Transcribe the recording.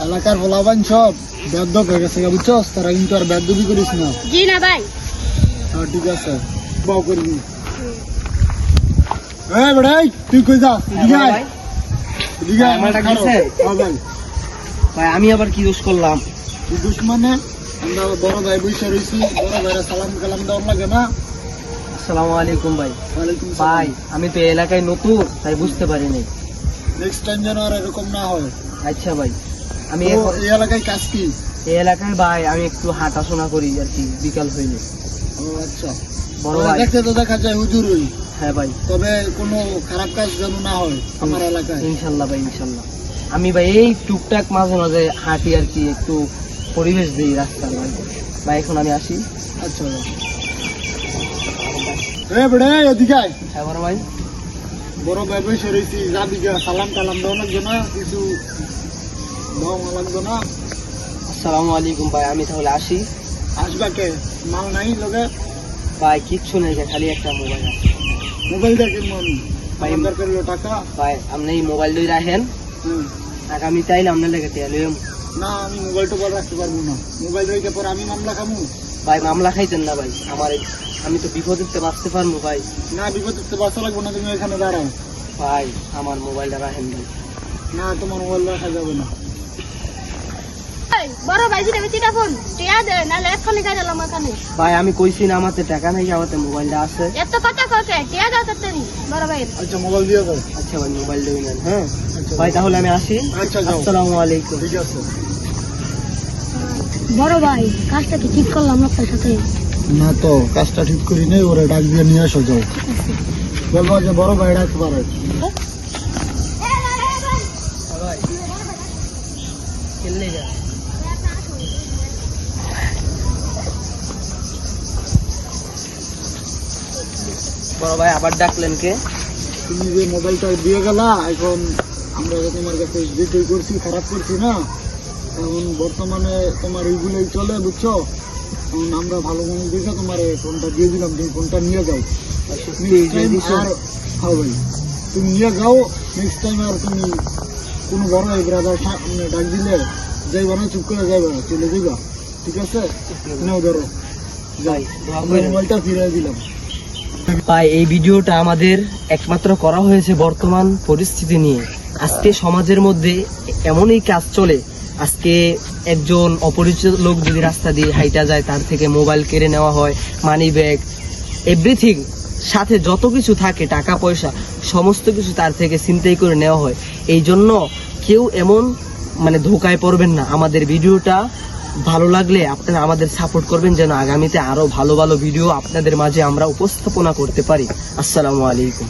এলাকার পোলাবান সব বেদ্যপ হয়ে গেছে বুঝছস, তারা কিন্তু আর বেদ্যবি করিস না। জি না ভাই। হ্যাঁ ঠিক আছে, বাও করবি। এই বড়াই তুই কই যা? এদিকে আয়, এদিকে আয়। আমার ডাকছে? হ্যাঁ ভাই। ভাই আমি আবার কি দোষ করলাম? কি দোষ মানে? আমরা বড় ভাই বসে রয়েছি, বড় ভাইরা সালাম কালাম দেওয়ার লাগে না? আসসালামু আলাইকুম ভাই। ওয়ালাইকুম ভাই সালাম। আমি তো এই এলাকায় নতুন, তাই বুঝতে পারিনি। নেক্সট টাইম যেন আর এরকম না হয়। আচ্ছা ভাই, আমি তো এই এলাকায় কাজ কি? এই এলাকায় ভাই আমি একটু হাঁটাশোনা করি আর কি, বিকাল হইলে। ও আচ্ছা, বড় ভাই। দেখতে তো দেখা যায় হুজুরই, হ্যাঁ ভাই, তবে কোনো খারাপ কাজ যেন না হয় আমার এলাকায়। ইনশাল্লাহ ভাই, ইনশাল্লাহ। আমি ভাই এই টুকটাক মাঝে মাঝে হাঁটি আর কি, একটু পরিবেশ দিই রাস্তার ভাই। ভাই এখন আমি আসি। আচ্ছা ভাই। এ বেড়ে এদিকে আয়। হ্যাঁ বড় ভাই। বড় ভাই বসে রয়েছি, যাবি গা, সালাম কালাম দেওয়া লাগবে না, কিছু দেওয়া লাগবে না। আসসালামু আলাইকুম ভাই, আমি তাহলে আসি। আসবা কে? মাল নাই লোকে? ভাই কিচ্ছু নেই, খালি একটা মোবাইল আছে। মোবাইল দেখে মন ভাই, দরকার হলো টাকা। ভাই আপনি এই মোবাইল লই রাখেন, হুম। টাকা আমি চাইলে আপনার লেগে লইম। না আমি মোবাইল টোবাইল রাখতে পারবো না, মোবাইল রেখে পরে আমি মামলা খামু। ভাই মামলা খাইতেন না ভাই, আমি তো বিপদে বাঁচতে পারবো ভাই। না বিপদে বাঁচা লাগবে না, তুমি এখানে দাঁড়াও। ভাই আমার মোবাইলটা রাখেন ভাই। না তোমার মোবাইল রাখা যাবে না। এই, বড় ভাই জিতে চিটা ফোন টিয়া দে, নাহলে এক্ষুনি গাড়ি এলাম এখানে। ভাই আমি কইছি না আমাতে টাকা নাই, আমাতে মোবাইলটা আছে। এত কথা কতে টিয়া দাও তাড়াতাড়ি বড় ভাই। আচ্ছা মোবাইল দিয়ে দাও। আচ্ছা ভাই মোবাইল দিয়ে নেন। হ্যাঁ আচ্ছা ভাই তাহলে আমি আসি। আচ্ছা যাও। আসসালামু আলাইকুম। ঠিক আছে। বড় ভাই কাজটা কি ঠিক করলাম আপনার সাথে? না তো কাজটা ঠিক করি নেই, ওরা ডাক দিয়ে নিয়ে আসো যাও। বলবো যে বড় ভাই ডাকতে পারে। ভাই খেললে যা। বড় ভাই আবার ডাকলেন কে? তুমি যে মোবাইলটা দিয়ে গেলা, এখন আমরা যে তোমার কাছে যেটাই করছি খারাপ করছি না, এখন বর্তমানে তোমার এইগুলোই চলে বুঝছো। এখন আমরা ভালো মনে দেখে তোমার ফোনটা দিয়ে দিলাম, তুমি ফোনটা নিয়ে যাও। Next time আর হ্যাঁ ভাই তুমি নিয়ে যাও, নেক্সট টাইম আর তুমি কোনো বড় ভাই ব্রাদার ডাক দিলে যাইবা না, চুপ করে যাইবা না, চলে যাইবা। ঠিক আছে, নাও ধরো, ভাই দোয়া আমরা করেন। মোবাইলটা ফিরিয়ে দিলাম। ভাই এই ভিডিওটা আমাদের একমাত্র করা হয়েছে বর্তমান পরিস্থিতি নিয়ে। আজকে সমাজের মধ্যে এমনই কাজ চলে, আজকে একজন অপরিচিত লোক যদি রাস্তা দিয়ে হাইটা যায়, তার থেকে মোবাইল কেড়ে নেওয়া হয়, মানি ব্যাগ, এভরিথিং, সাথে যত কিছু থাকে টাকা পয়সা সমস্ত কিছু তার থেকে ছিনতাই করে নেওয়া হয়। এই জন্য কেউ এমন ধোকায় পড়বেন না। আমাদের ভিডিওটা ভালো লাগলে আপনারা আমাদের সাপোর্ট করবেন, যেন আগামীতে আরো ভালো ভালো ভিডিও আপনাদের মাঝে আমরা উপস্থাপনা করতে পারি। আসসালামু আলাইকুম।